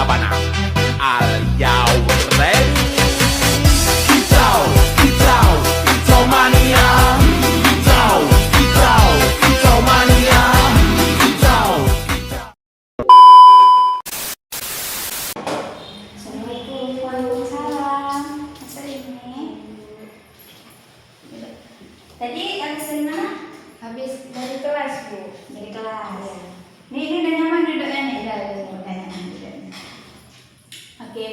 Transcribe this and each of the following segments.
Sabana. Are you ready? Kicau, kicau, kicau mania. Kicau, kicau, kicau mania. Kicau, kicau. Assalamualaikum. Waalaikumsalam. Masa ini? Tadi habis dari mana? Habis dari kelas, Bu. Dari kelas. Iya. Ini udah nyaman duduknya nih? Udah Udah nyaman duduknya. Oke,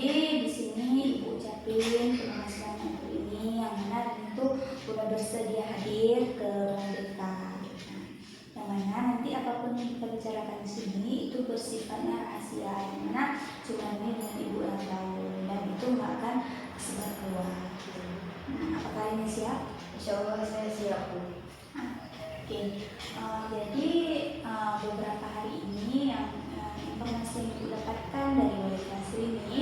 jadi di sini Ibu ucapin terima kasih banyak untuk ini yang mana itu udah bersedia hadir ke ruang BK. Yang mana nanti apapun yang kita bicarakan di sini itu bersifatnya rahasia, yang mana cuma ini dengan Ibu yang tahu dan itu nggak akan tersebar keluar. Nah, apakah ini siap? Insya Allah saya siap, Bu. Oke, jadi beberapa hari ini yang informasi yang Ibu dapatkan dari wali kelas ini,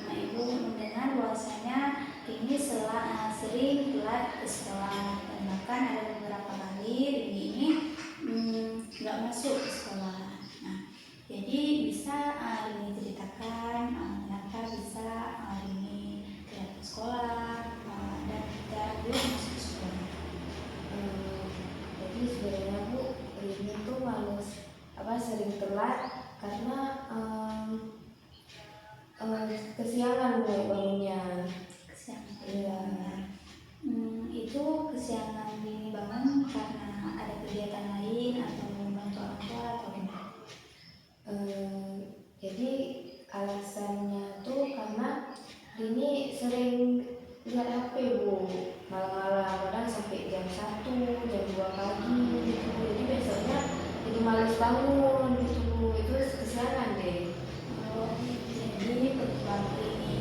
Ibu mendengar bahwasanya ini sering telat ke sekolah dan bahkan ada beberapa kali ini nggak masuk ke sekolah. Nah, jadi bisa ini ceritakan kenapa bisa ini telat ke sekolah dan tidak belum masuk ke sekolah. Jadi sebenarnya, Bu, ini tuh males sering telat karena kesiangan, Bu, bangunnya. Kesiangan. Iya. Itu kesiangan ini bangun karena ada kegiatan lain atau membantu orang tua atau gimana? Jadi alasannya tuh karena ini sering lihat HP, Bu, malam-malam, kadang sampai jam 1, jam 2 pagi gitu. Jadi besoknya jadi males bangun gitu, Bu. Itu kesiangan deh. Jadi penyebab ini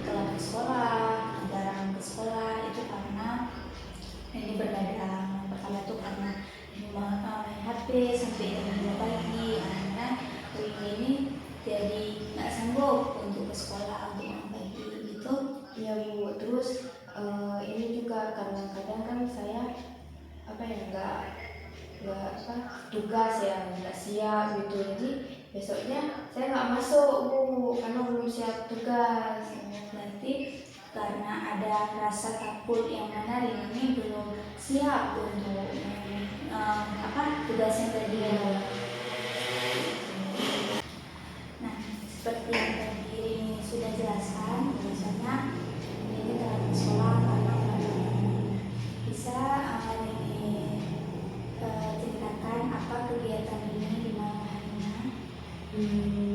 telat ke sekolah, jarang ke sekolah itu karena ini bergadang. Pertama itu karena main HP sampai jam 2 pagi, karena ini jadi nggak sanggup untuk ke sekolah untuk main pagi gitu. Iya, Bu. Terus ini juga karena kadang kan saya tugas ya nggak siap gitu, jadi besoknya saya nggak masuk, Bu, karena belum siap tugas. Berarti karena ada rasa takut yang mana ini belum siap untuk tugasnya tadi. Nah, seperti yang tadi ini sudah jelaskan, biasanya ini telah ke sekolah karena bisa ini ceritakan apa kegiatan ini di malam harinya.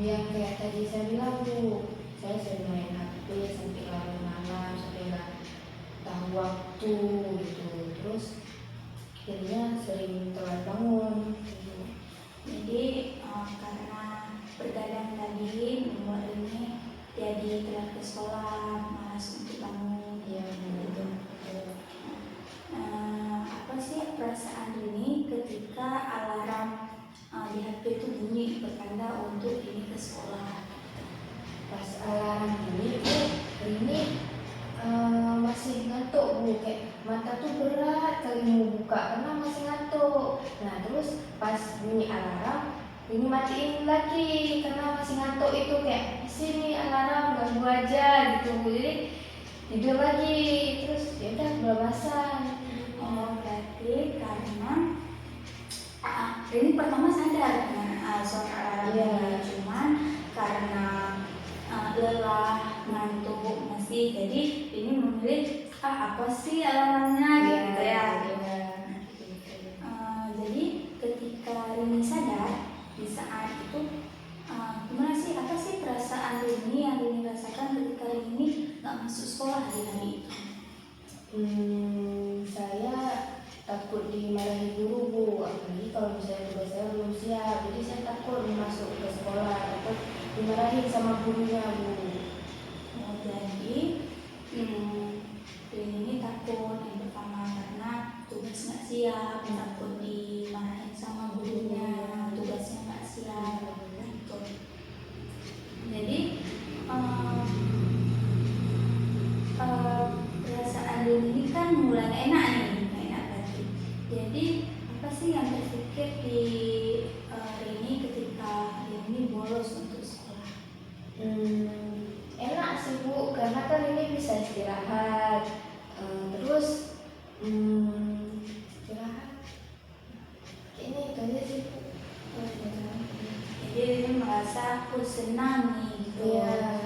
Yang kayak tadi saya bilang, Bu, saya sering main HP sampai larut malam, sampai nggak tahu waktu gitu. Terus jadinya sering telat bangun gitu. Jadi karena bergadang tadi membuat ini jadi telat ke sekolah, malas untuk bangun, Iya, gitu. Apa sih perasaan ini ketika alarm di HP itu bunyi bertanda untuk ini ke sekolah? Pas alarm ini masih ngantuk, Bu, kayak mata tuh berat kali mau buka karena masih ngantuk. Nah, terus pas bunyi alarm ini matiin lagi karena masih ngantuk, itu kayak sini alarm ganggu aja gitu, jadi tidur lagi. Terus ya udah kebablasan. Berarti karena ini pertama sadar dengan suara alarmnya, cuman karena lelah, ngantuk masih, jadi ini memilih apa sih alarmnya gitu ya. Jadi ketika Rini sadar di saat itu, gimana sih, apa sih perasaan Rini yang Rini rasakan ketika Rini nggak masuk sekolah hari-hari itu? Saya takut dimarahi guru, Bu, apalagi kalau misalnya tugas saya belum siap. Jadi saya takut masuk ke sekolah, takut dimarahin sama gurunya, Bu. Jadi ini takut yang pertama karena tugas nggak siap, takut dimarahin sama gurunya, tugasnya nggak siap, gitu. Jadi perasaan ini kan mulai nggak enak berarti. Jadi apa sih yang terpikir di Rini ketika Rini bolos fokus untuk sekolah? Enak sih Bu, karena kan ini bisa istirahat. Terus istirahat. Kayaknya itu aja sih Bu. Jadi Rini merasa aku senang nih gitu. Iya.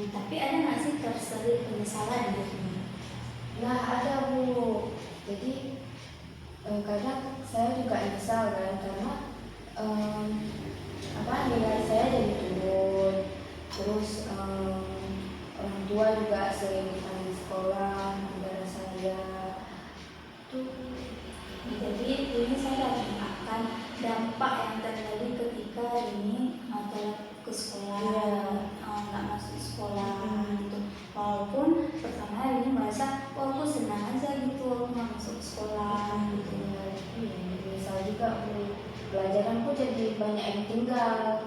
Tapi ada nggak sih terselip penyesalan di Rini? Nah ada Bu. Jadi kadang saya juga nyesal kan, karena nilai saya jadi turun. Terus orang tua juga sering dipanggil sekolah gara-gara saya. Jadi ini saya akan dampak yang terjadi ketika ini telat ke sekolah, nggak masuk sekolah gitu. Walaupun pertama ini merasa, oh aku senang aja gitu, aku nggak masuk sekolah gitu. Misal juga pelajaranku jadi banyak yang tinggal.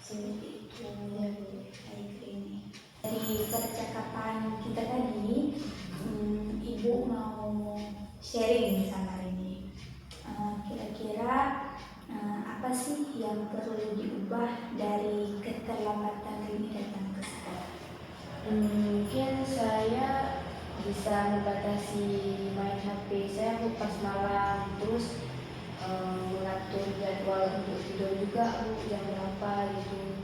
Seperti itu. Baik ini. Dari percakapan kita tadi, Ibu mau sharing sama ini. Kira-kira apa sih yang perlu diubah dari keterlambatan ini datang ke sekolah? Mungkin saya bisa membatasi main HP saya Bu pas malam, terus mengatur jadwal untuk tidur juga Bu, jam berapa gitu.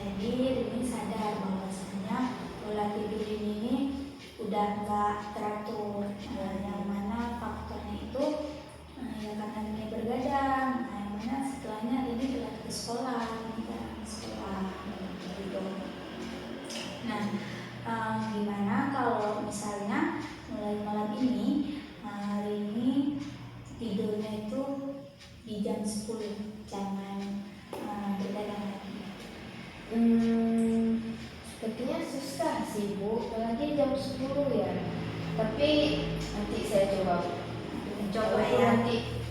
Jadi Rini sadar bahwasanya pola tidur ini udah nggak teratur, yang mana faktornya itu ya karena Rini bergadang, yang mana setelahnya Rini telat ke sekolah, Rini telat ke sekolah gitu. Nah, gimana kalau misalnya mulai malam ini Rini tidurnya itu di jam 10, jangan bergadang lagi. Sepertinya susah sih Bu, apalagi jam 10 ya. Tapi nanti saya coba Ya. nanti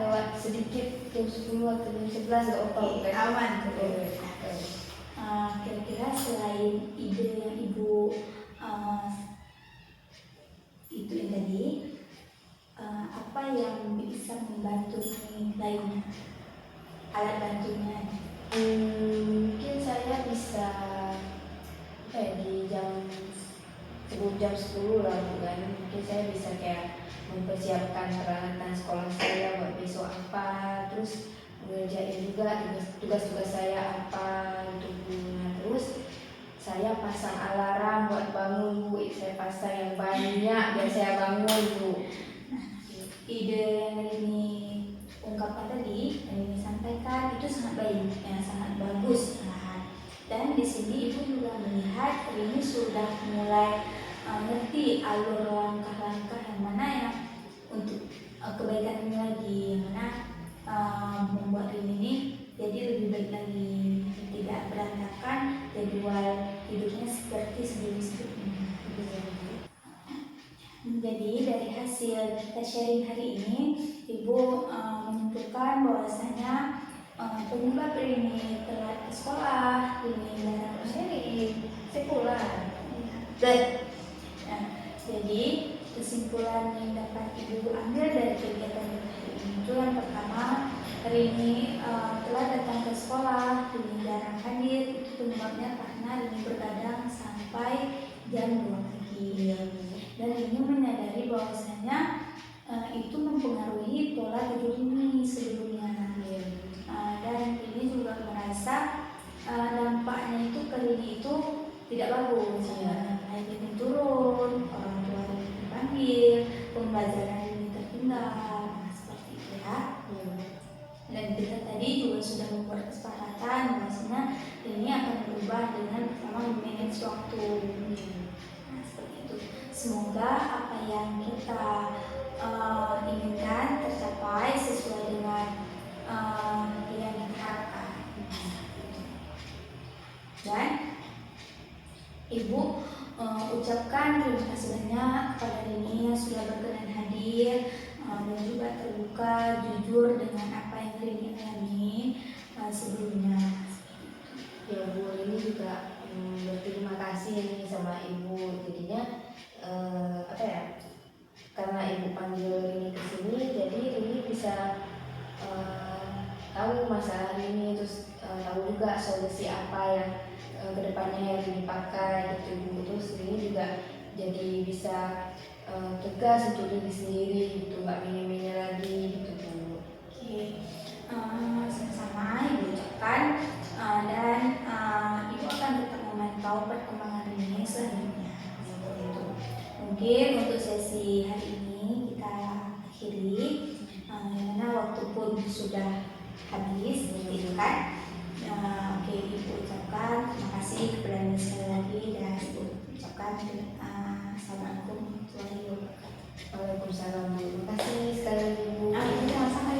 lewat sedikit jam 10 atau jam 11 gak apa-apa. Aman. Kira-kira selain ide yang Ibu itu tadi, apa yang bisa membantu ini lainnya? Alat bantunya? Mungkin saya bisa di sebelum jam 10 lah bukan, mungkin saya bisa kayak mempersiapkan peralatan sekolah saya buat besok apa, terus ngerjain juga tugas-tugas saya apa gitu Bu. Nah, terus saya pasang alarm buat bangun Bu, saya pasang yang banyak biar saya bangun Bu. Ide yang ini ungkapkan tadi, yang ini sampaikan itu sangat baik, yang sangat bagus. Dan di sini Ibu juga melihat ini sudah mulai ngerti alur langkah-langkah yang mana yang untuk kebaikan ini lagi, yang mana membuat ini jadi lebih baik lagi, tidak berantakan jadwal hidupnya seperti sebelum-sebelumnya. Jadi dari hasil kita sharing hari ini, Ibu menentukan bahwasanya penyebab ini telat ke sekolah, ini jarang sharing, sekolah. Jadi kesimpulan yang dapat Ibu ambil dari kegiatan hari ini itu yang pertama, hari ini telah datang ke sekolah, ini jarang hadir, itu penyebabnya karena ini bergadang sampai jam 2 pagi. Dan ini menyadari bahwasanya itu mempengaruhi pola tidur ini sebelumnya. Dan ini juga merasa dampaknya itu ke Rini itu tidak bagus. Naik ini turun, orang tua ini dipanggil, pembelajaran ini tertinggal, seperti itu ya. Dan kita tadi juga sudah membuat kesepakatan bahwasanya ini akan berubah dengan pertama memanage waktu. Seperti itu. Semoga apa yang kita inginkan tercapai sesuai dengan yang kita harapkan. Dan Ibu ucapkan terima kasih banyak kepada Rini yang sudah berkenan hadir dan juga terbuka jujur dengan apa yang Rini alami sebelumnya. Ya Bu, ini juga berterima kasih nih sama Ibu, jadinya karena Ibu panggil Rini ke sini, jadi Rini bisa tahu masalah ini, terus tahu juga solusi apa yang kedepannya yang dipakai gitu Bu. Terus ini juga jadi bisa tegas untuk diri sendiri gitu, nggak milih-milih lagi gitu Bu. Oke, sama-sama Ibu ucapkan dan Ibu akan tetap memantau perkembangan ini selanjutnya. Seperti itu. Mungkin untuk sesi hari ini kita akhiri, karena waktu pun sudah habis, seperti itu kan. Oke, Ibu ucapkan terima kasih kepada Anda sekali lagi dan Ibu ucapkan Assalamualaikum warahmatullahi wabarakatuh. Waalaikumsalam Bu. Terima kasih sekali lagi Bu. Sama-sama.